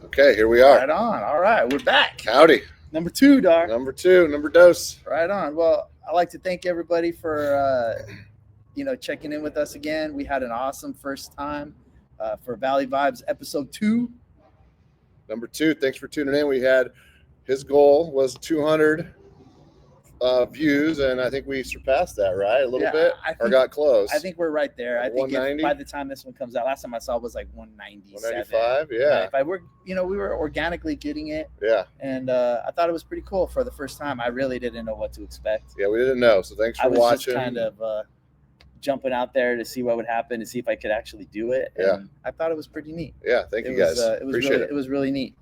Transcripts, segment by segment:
Okay, here we are. Right on. All right, we're back. Howdy. Number 2, Dar. Number dose. Right on. Well, I'd like to thank everybody for checking in with us again. We had an awesome first time for Valley Vibes episode 2. Number 2. Thanks for tuning in. We had his goal was 200 views, and I think we surpassed that, right? A little bit, or got close. I think we're right there. I think by the time this one comes out, last time I saw it was like 197. 195, yeah. If I were, we were organically getting it. Yeah. And I thought it was pretty cool for the first time. I really didn't know what to expect. Yeah, we didn't know. So thanks for watching. I was just kind of jumping out there to see what would happen, to see if I could actually do it. And yeah. I thought it was pretty neat. Yeah, thank you guys. Appreciate it. It was really neat.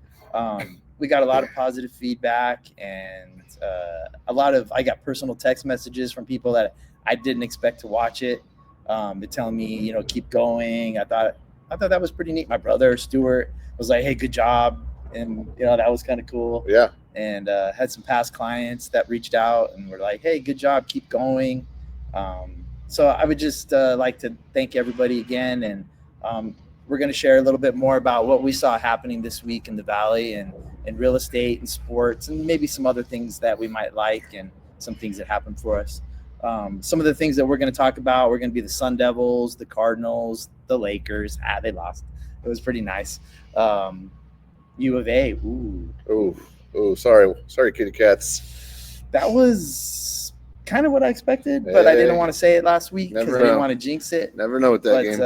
We got a lot of positive feedback, and I got personal text messages from people that I didn't expect to watch it. They're telling me, keep going. I thought that was pretty neat. My brother Stuart was like, "Hey, good job," and that was kind of cool. Yeah. And had some past clients that reached out and were like, "Hey, good job, keep going." So I would just like to thank everybody again, and we're going to share a little bit more about what we saw happening this week in the Valley and in real estate and sports, and maybe some other things that we might like and some things that happened for us. Some of the things that we're going to talk about, we're going to be the Sun Devils, the Cardinals, the Lakers. They lost. It was pretty nice. U of A. Ooh, sorry, kitty cats. That was kind of what I expected, but I didn't want to say it last week because I didn't want to jinx it. Never know with that game.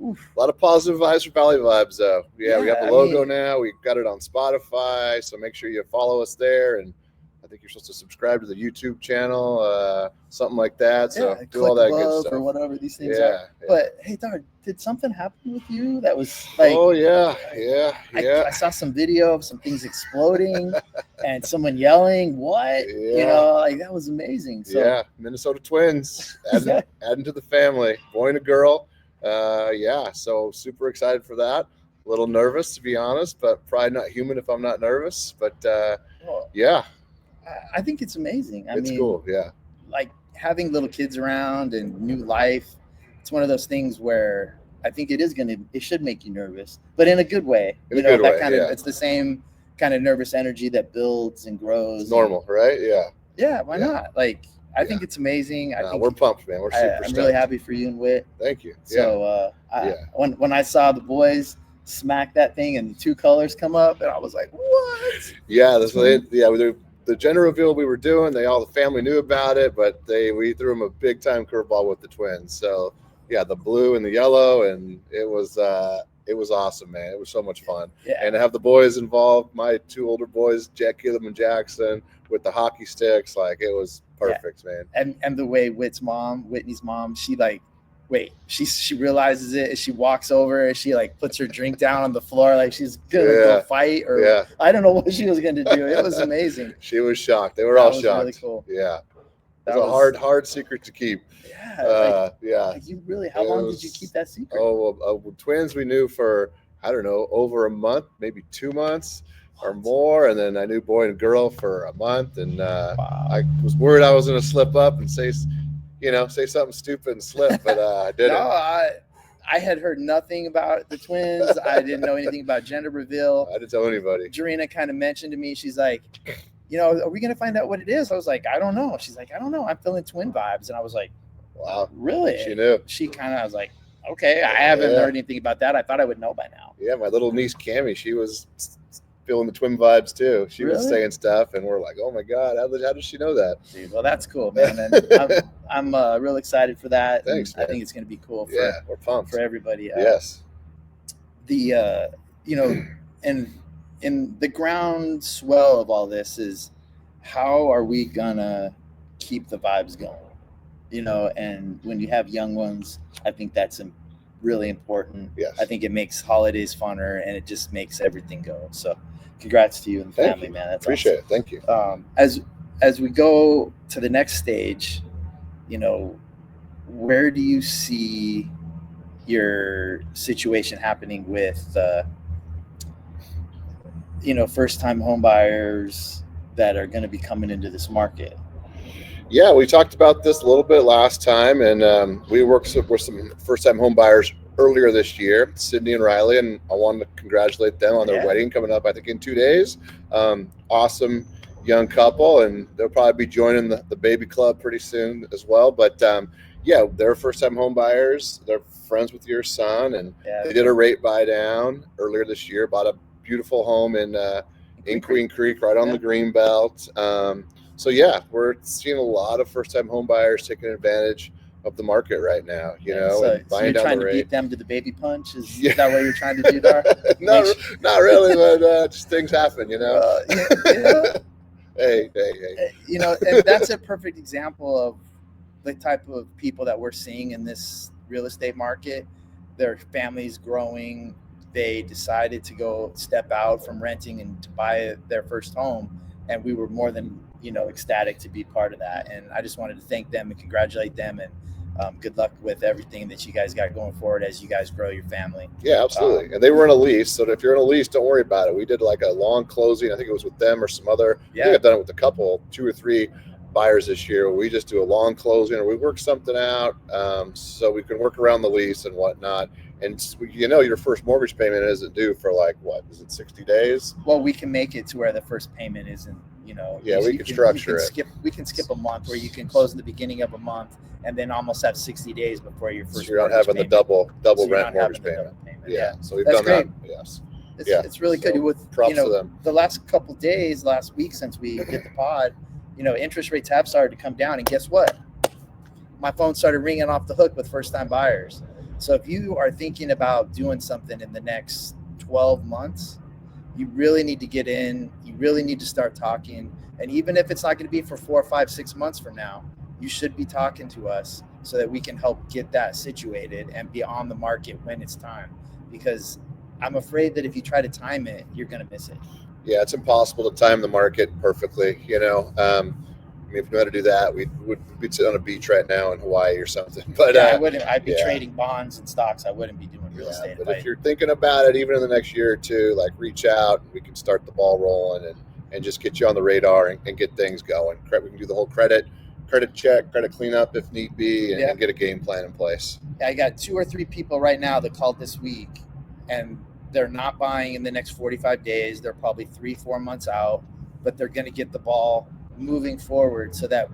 A lot of positive vibes for Valley Vibes, though. Yeah, we got the logo now. We got it on Spotify, so make sure you follow us there. And I think you're supposed to subscribe to the YouTube channel, something like that. So do all that good stuff. Or whatever these things are. Yeah. But hey, Dar, did something happen with you that was like? Oh yeah. I saw some video of some things exploding and someone yelling. What? Yeah. That was amazing. So, yeah, Minnesota Twins adding to the family, boy and a girl. So super excited for that. A little nervous, to be honest, but probably not human if I'm not nervous. But yeah, I think it's amazing. It's cool. Yeah, like having little kids around and new life. It's one of those things where I think it should make you nervous, but in a good way. It's the same kind of nervous energy that builds and grows. It's normal, right? Yeah. Yeah. Why not? I think it's amazing. We're pumped, man. We're super I'm stoked. really happy for you and Whit. Thank you. So when I saw the boys smack that thing and the two colors come up, and I was like, what? Yeah, the gender reveal we were doing, the family knew about it, but we threw them a big time curveball with the Twins. So yeah, the blue and the yellow, and it was awesome, man. It was so much fun. Yeah. And to have the boys involved, my two older boys, Jack Gillum and Jackson, with the hockey sticks, it was perfect, man. And the way Whitney's mom, she realizes it, and she walks over and she puts her drink down on the floor like she's gonna go fight, or I don't know what she was gonna do. It was amazing. She was shocked. They were all shocked. Really cool. Yeah. It was a hard secret to keep. Yeah. How long did you keep that secret? Twins we knew for, I don't know, over a month, maybe 2 months or more. And then I knew boy and girl for a month. And I was worried I was going to slip up and say something stupid and slip, but I didn't. No, I had heard nothing about the Twins. I didn't know anything about gender reveal. I didn't tell anybody. Jarena kind of mentioned to me, she's like, are we going to find out what it is? I was like, I don't know. She's like, I don't know. I'm feeling twin vibes. And I was like, wow, really? She knew. I was like, okay, I haven't heard anything about that. I thought I would know by now. Yeah, my little niece, Cammie, she was feeling the twin vibes too. She was saying stuff, and we're like, oh my God, how does she know that? Dude, well, that's cool, man. And I'm real excited for that. Thanks, man. I think it's going to be cool we're pumped for everybody. Yes. And in the groundswell of all this is, how are we gonna keep the vibes going? And when you have young ones, I think that's really important. Yes. I think it makes holidays funner, and it just makes everything go. So congrats to you and the family, man. That's appreciate awesome. it. Thank you. As we go to the next stage, where do you see your situation happening with first-time home buyers that are going to be coming into this market? Yeah, we talked about this a little bit last time, and we worked with some first-time home buyers earlier this year, Sydney and Riley, and I wanted to congratulate them on their wedding coming up, I think, in 2 days. Awesome young couple, and they'll probably be joining the baby club pretty soon as well. But yeah, they're first-time home buyers. They're friends with your son, and they did a rate buy down earlier this year. Bought a beautiful home in Queen Creek, right on the green belt. So yeah, we're seeing a lot of first-time home buyers taking advantage of the market right now. You know, so, and buying you're down trying the to rate. beat them to the baby punch? Is that what you're trying to do, Dar? Not really, but just things happen. You know. Hey. You know, and that's a perfect example of the type of people that we're seeing in this real estate market. Their families growing. They decided to go step out from renting and to buy their first home. And we were more than, ecstatic to be part of that. And I just wanted to thank them and congratulate them, and good luck with everything that you guys got going forward as you guys grow your family. Yeah, absolutely. And they were in a lease. So if you're in a lease, don't worry about it. We did like a long closing. I think it was with them or some other. I think I've done it with a couple, 2 or 3 buyers this year. We just do a long closing, or we work something out so we can work around the lease and whatnot. And your first mortgage payment isn't due for like, what is it, 60 days? Well, we can make it to where the first payment isn't, we can structure it. We can skip a month, where you can close in the beginning of a month and then almost have 60 days before your first. So you're not having the double rent mortgage payment. Yeah. So we've done that. Yes. It's really good. With props to them. The last couple days, last week since we did the pod, interest rates have started to come down, and guess what? My phone started ringing off the hook with first-time buyers. So if you are thinking about doing something in the next 12 months, you really need to get in. You really need to start talking. And even if it's not going to be for 4, 5, 6 months from now, you should be talking to us so that we can help get that situated and be on the market when it's time. Because I'm afraid that if you try to time it, you're going to miss it. Yeah, it's impossible to time the market perfectly. If we knew how to do that, we'd be sitting on a beach right now in Hawaii or something. But I wouldn't. I'd be trading bonds and stocks. I wouldn't be doing real estate. But if you're thinking about it, even in the next year or two, like reach out, and we can start the ball rolling and just get you on the radar and get things going. We can do the whole credit check, credit cleanup if need be, and get a game plan in place. I got 2 or 3 people right now that called this week, and they're not buying in the next 45 days. They're probably 3-4 months out, but they're going to get the ball moving forward so that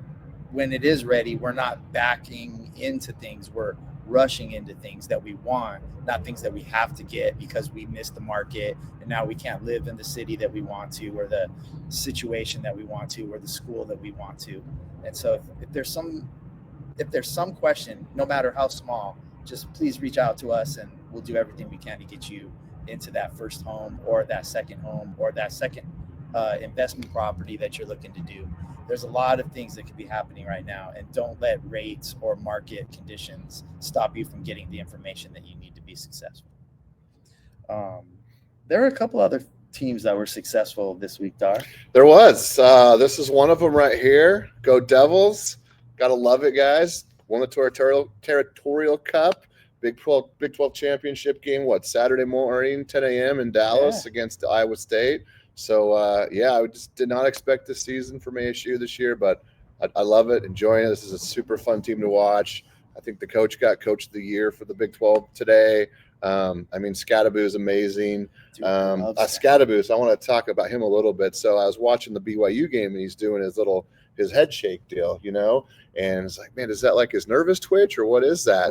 when it is ready, we're not backing into things. We're rushing into things that we want, not things that we have to get because we missed the market and now we can't live in the city that we want to, or the situation that we want to, or the school that we want to. And so if there's some question, no matter how small, just please reach out to us and we'll do everything we can to get you into that first home or that second home or that second investment property that you're looking to do. There's a lot of things that could be happening right now, and don't let rates or market conditions stop you from getting the information that you need to be successful. There are a couple other teams that were successful this week, Dar. There was. This is one of them right here. Go Devils. Gotta love it, guys. Won the Territorial Cup. Big 12 championship game, Saturday morning, 10 a.m. in Dallas against Iowa State. So, I just did not expect this season from ASU this year, but I love it, enjoying it. This is a super fun team to watch. I think the coach got Coach of the Year for the Big 12 today. Scadaboo is amazing. Scadaboo, I want to talk about him a little bit. So I was watching the BYU game, and he's doing his head shake deal, and it's like, man, is that like his nervous twitch or what is that?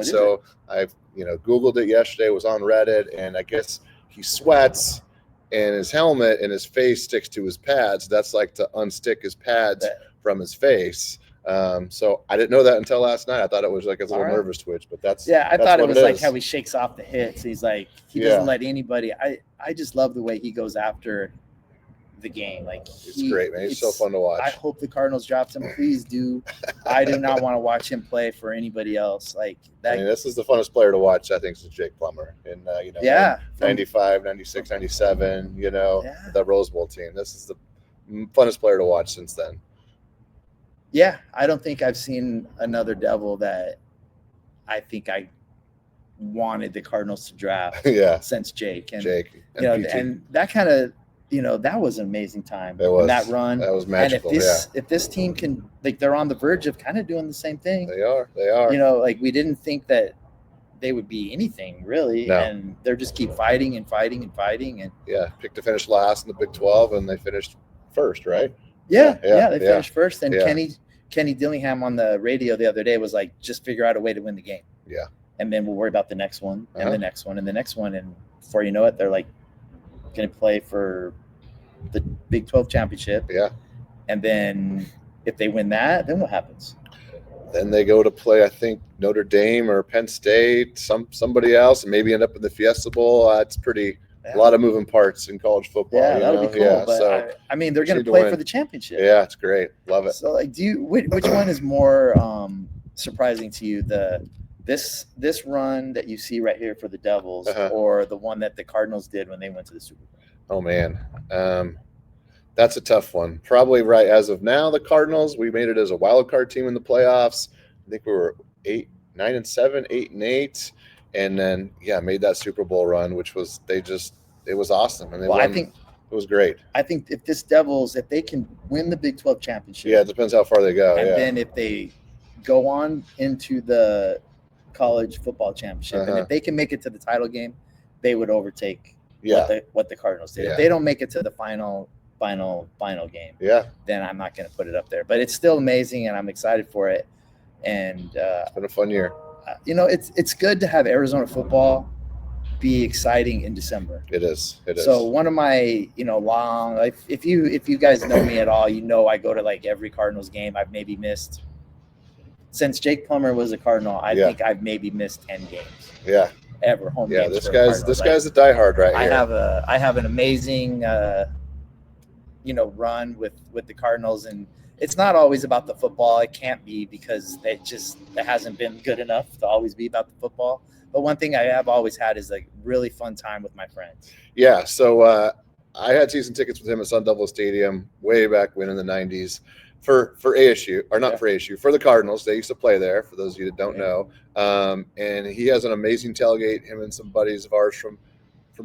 I Googled it yesterday, was on Reddit, and I guess he sweats and his helmet and his face sticks to his pads. That's like to unstick his pads from his face. So I didn't know that until last night. I thought it was like a little nervous twitch, but that's I thought it was like how he shakes off the hits. He's like, he doesn't let anybody. I just love the way he goes after the game. Like he's great, man. He's so fun to watch. I hope the Cardinals dropped him. Please do. I do not want to watch him play for anybody else. Like that. This is the funnest player to watch, I think, since Jake Plummer in 95, 96, 97, that Rose Bowl team. This is the funnest player to watch since then. Yeah, I don't think I've seen another Devil that I think I wanted the Cardinals to draft since Jake. And and that kind of that was an amazing time. It was. That run. That was magical. And if this team can, they're on the verge of kind of doing the same thing. They are. We didn't think that they would be anything really, No. and they're just keep fighting and fighting and fighting. And Yeah, picked to finish last in the Big 12, and they finished first, right? they finished first. And yeah. Kenny Dillingham on the radio the other day was like, just figure out a way to win the game. Yeah. And then we'll worry about the next one and the next one and the next one. And before you know it, they're like going to play for the Big 12 championship. Yeah. And then if they win that, then what happens? Then they go to play, I think, Notre Dame or Penn State, somebody else, and maybe end up in the Fiesta Bowl. It's pretty a lot of moving parts in college football. Yeah, that would be cool. Yeah, but so I mean, they're going to play for the championship. Yeah, it's great. Love it. So, like, which one is more surprising to you? This run that you see right here for the Devils, or the one that the Cardinals did when they went to the Super Bowl? Oh man, that's a tough one. Probably right as of now, the Cardinals. We made it as a wild card team in the playoffs. I think we were 9-7, 8-8, and then made that Super Bowl run, which was it was awesome, and they won. I think it was great. I think if they can win the Big 12 championship, it depends how far they go. And then if they go on into the college football championship, and if they can make it to the title game, they would overtake what the Cardinals did. If they don't make it to the final game, then I'm not going to put it up there. But it's still amazing, and I'm excited for it. And it's been a fun year. It's good to have Arizona football be exciting in December. It is. So one of my long, like, if you guys know me at all, I go to like every Cardinals game. I've maybe missed, since Jake Plummer was a Cardinal, I think I've maybe missed 10 games. Yeah. Ever home games. This guy's a diehard right here. I have an amazing run with the Cardinals, and it's not always about the football. It can't be, because it hasn't been good enough to always be about the football. But one thing I have always had is like really fun time with my friends. Yeah. So I had season tickets with him at Sun Devil Stadium way back when in the 90s. For ASU, or not for ASU, for the Cardinals. They used to play there, for those of you that don't know. And he has an amazing tailgate, him and some buddies of ours from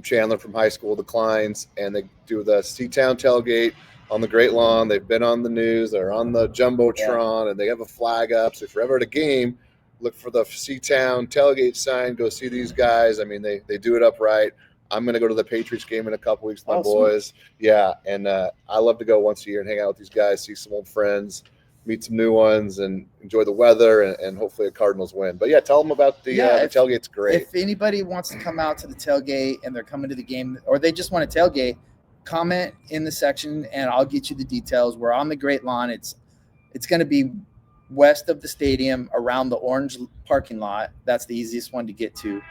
Chandler, from high school, the Kleins, and they do the C-Town tailgate on the Great Lawn. They've been on the news. They're on the Jumbotron, and they have a flag up. So if you're ever at a game, look for the C-Town tailgate sign. Go see these guys. I mean, they do it upright. I'm going to go to the Patriots game in a couple weeks with my boys. Sweet. Yeah, and I love to go once a year and hang out with these guys, see some old friends, meet some new ones, and enjoy the weather, and hopefully the Cardinals win. But tell them about the tailgate's great. If anybody wants to come out to the tailgate and they're coming to the game, or they just want to tailgate, comment in the section and I'll get you the details. We're on the Great Lawn. It's going to be west of the stadium, around the orange parking lot. That's the easiest one to get to.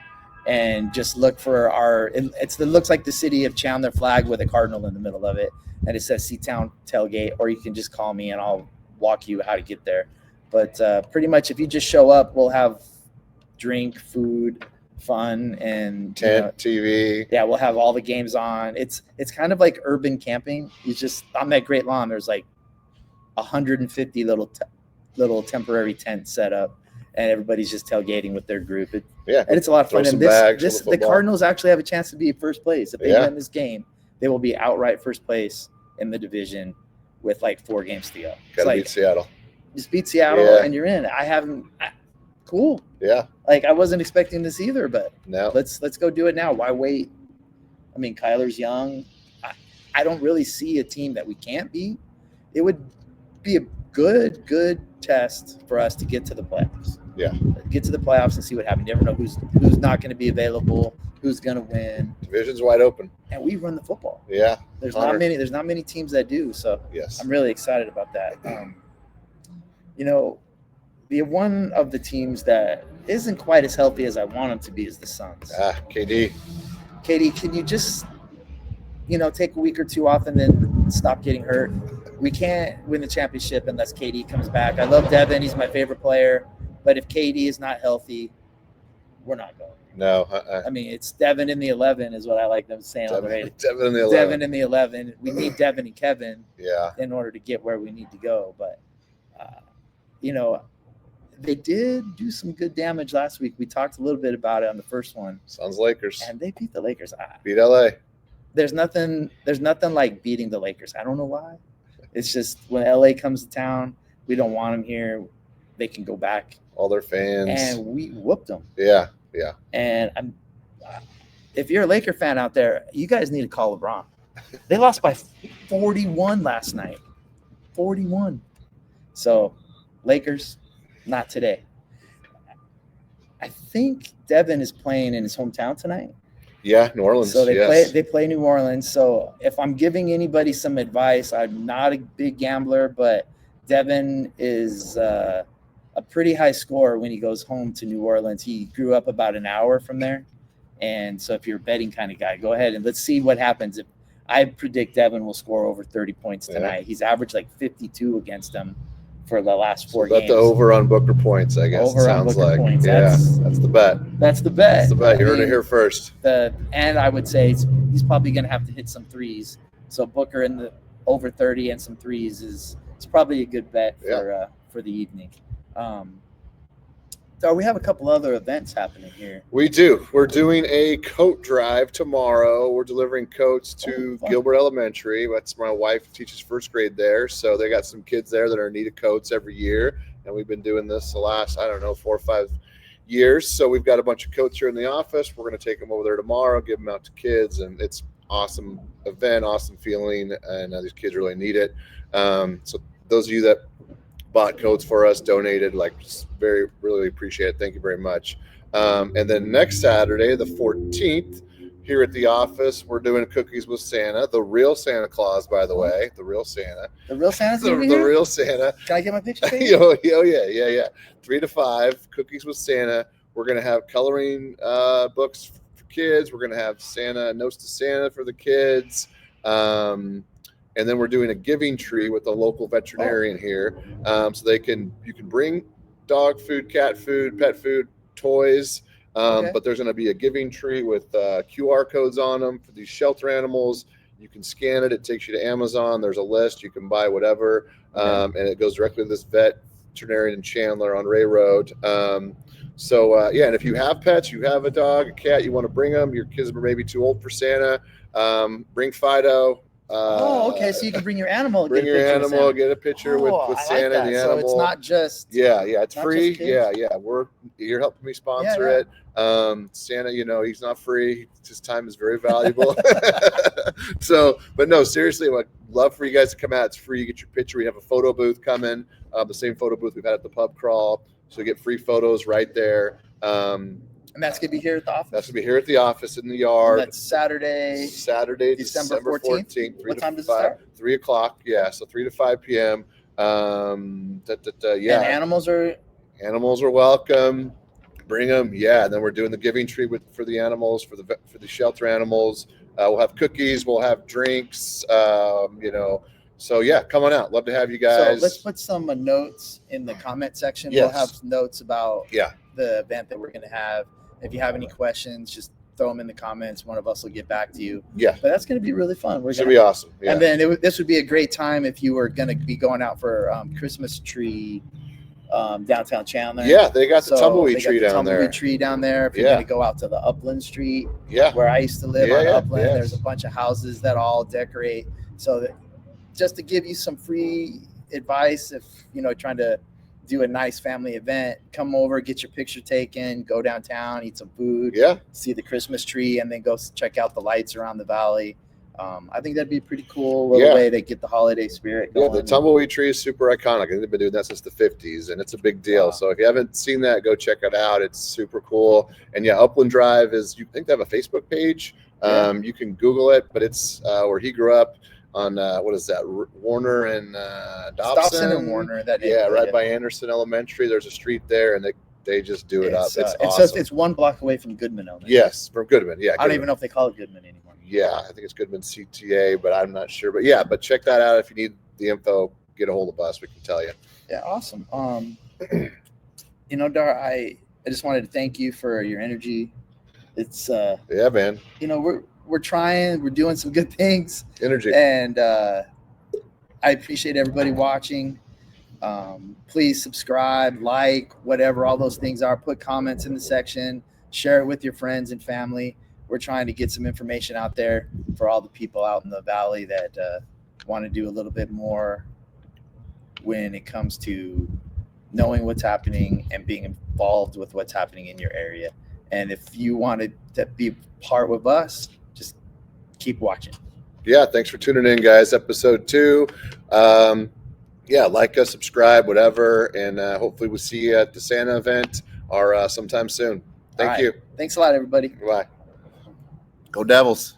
And just look for it looks like the city of Chandler flag with a cardinal in the middle of it. And it says C-Town Tailgate, or you can just call me and I'll walk you how to get there. But pretty much if you just show up, we'll have drink, food, fun, and tent, TV. Yeah, we'll have all the games on. It's kind of like urban camping. You just, on that Great Lawn, there's like 150 little temporary tents set up, and everybody's just tailgating with their group. And it's a lot of fun. And the Cardinals actually have a chance to be first place. If they win this game, they will be outright first place in the division with like 4 games to go. Gotta beat Seattle. Just beat Seattle and you're in. Cool. Yeah. Like, I wasn't expecting this either, but no. Let's go do it now. Why wait? I mean, Kyler's young. I don't really see a team that we can't beat. It would be a good test for us to get to the playoffs. Yeah. Get to the playoffs and see what happens. You never know who's not going to be available, who's going to win. Division's wide open. And we run the football. Yeah. There's not many teams that do. So yes. I'm really excited about that. The one of the teams that isn't quite as healthy as I want them to be is the Suns. KD. KD, can you just, take a week or two off and then stop getting hurt? We can't win the championship unless KD comes back. I love Devin. He's my favorite player. But if KD is not healthy, we're not going. No. I mean, it's Devin in the 11 is what I like them saying on the radio. Devin in the 11. Devin in the 11. We need Devin and Kevin in order to get where we need to go. But, they did do some good damage last week. We talked a little bit about it on the first one. Suns Lakers. And they beat the Lakers. Beat LA. There's nothing like beating the Lakers. I don't know why. It's just when LA comes to town, we don't want them here. They can go back. All their fans. And we whooped them. Yeah. Yeah. And if you're a Laker fan out there, you guys need to call LeBron. They lost by 41 last night. 41. So, Lakers, not today. I think Devin is playing in his hometown tonight. Yeah, New Orleans. So yes. they play New Orleans. So if I'm giving anybody some advice, I'm not a big gambler, but Devin is a pretty high scorer when he goes home to New Orleans. He grew up about an hour from there. And so if you're a betting kind of guy, go ahead and let's see what happens. If I predict Devin will score over 30 points tonight. Yeah. He's averaged like 52 against them for the last 4 games. The over on Booker points, I guess. Over on Booker points. Yeah, that's the bet. That's the bet. That's the bet. You heard it here first. And I would say he's probably going to have to hit some threes. So Booker in the over 30 and some threes is probably a good bet for the evening. So we have a couple other events happening here. We do. We're doing a coat drive tomorrow. We're delivering coats to Gilbert Elementary. That's my wife teaches first grade there. So they got some kids there that are in need of coats every year. And we've been doing this the last, 4 or 5 years. So we've got a bunch of coats here in the office. We're going to take them over there tomorrow, give them out to kids. And it's awesome event, awesome feeling. And these kids really need it. So those of you that bought coats for us, donated, really appreciate it. Thank you very much. And then next Saturday, the 14th, here at the office, we're doing cookies with Santa, the real Santa Claus, by the way, the real Santa. The real Santa's the real Santa. Can I get my picture taken? Oh, yeah. 3 to 5, cookies with Santa. We're going to have coloring books for kids. We're going to have Santa, notes to Santa for the kids. And then we're doing a giving tree with a local veterinarian here. So you can bring dog food, cat food, pet food, toys. But there's going to be a giving tree with QR codes on them for these shelter animals. You can scan it. It takes you to Amazon. There's a list. You can buy whatever. And it goes directly to this veterinarian in Chandler on Ray Road. And if you have pets, you have a dog, a cat, you want to bring them. Your kids are maybe too old for Santa. Bring Fido. Okay. So you can bring your animal. Get a picture with Santa and the animal. So it's not just. Yeah. It's free. Yeah. You're helping me sponsor it. Santa, he's not free. His time is very valuable. But no, seriously, I'd love for you guys to come out. It's free. You get your picture. We have a photo booth coming. The same photo booth we've had at the pub crawl. So you get free photos right there. And that's going to be here at the office? That's going to be here at the office in the yard. And that's Saturday, December 14th. What time does it start? 3 o'clock. Yeah, so 3 to 5 p.m. And animals are welcome. Bring them. Yeah, and then we're doing the giving tree for the animals, for the shelter animals. We'll have cookies. We'll have drinks. So yeah, come on out. Love to have you guys. So let's put some notes in the comment section. Yes. We'll have notes about the event that we're going to have. If you have any questions, just throw them in the comments. One of us will get back to you. Yeah. But that's going to be really fun. It's going to be awesome. Yeah. And then this would be a great time if you were going to be going out for Christmas tree downtown Chandler. Yeah, they got the tumbleweed tree down there. If you're going to go out to the Upland Street, where I used to live on Upland, there's a bunch of houses that all decorate. So that, just to give you some free advice, if trying to do a nice family event, come over, get your picture taken, go downtown, eat some food, see the Christmas tree, and then go check out the lights around the valley. I think that'd be a pretty cool little way to get the holiday spirit going. Yeah, the tumbleweed tree is super iconic. I think they've been doing that since the 50s, and it's a big deal. Wow. So if you haven't seen that, go check it out. It's super cool. And Upland Drive I think they have a Facebook page. You can Google it, but it's where he grew up on, what is that, Warner and Dobson and Warner. Right by Anderson Elementary. There's a street there, and they just do it up. It's awesome. So it's 1 block away from Goodman Elementary. Yes, from Goodman. Yeah, I don't even know if they call it Goodman anymore. Yeah, I think it's Goodman CTA, but I'm not sure. But but check that out. If you need the info, get a hold of us. We can tell you. Yeah, awesome. Dar, I just wanted to thank you for your energy. It's man. We're trying. We're doing some good things. Energy. And I appreciate everybody watching. Please subscribe, like, whatever all those things are. Put comments in the section. Share it with your friends and family. We're trying to get some information out there for all the people out in the valley that want to do a little bit more when it comes to knowing what's happening and being involved with what's happening in your area. And if you wanted to be part with us, just keep watching. Yeah, thanks for tuning in, guys. Episode 2. Yeah, like us, subscribe, whatever, and hopefully we'll see you at the Santa event or sometime soon. Thank you. Thanks a lot, everybody. Bye. Go Devils.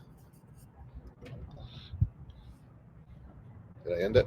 Did I end it?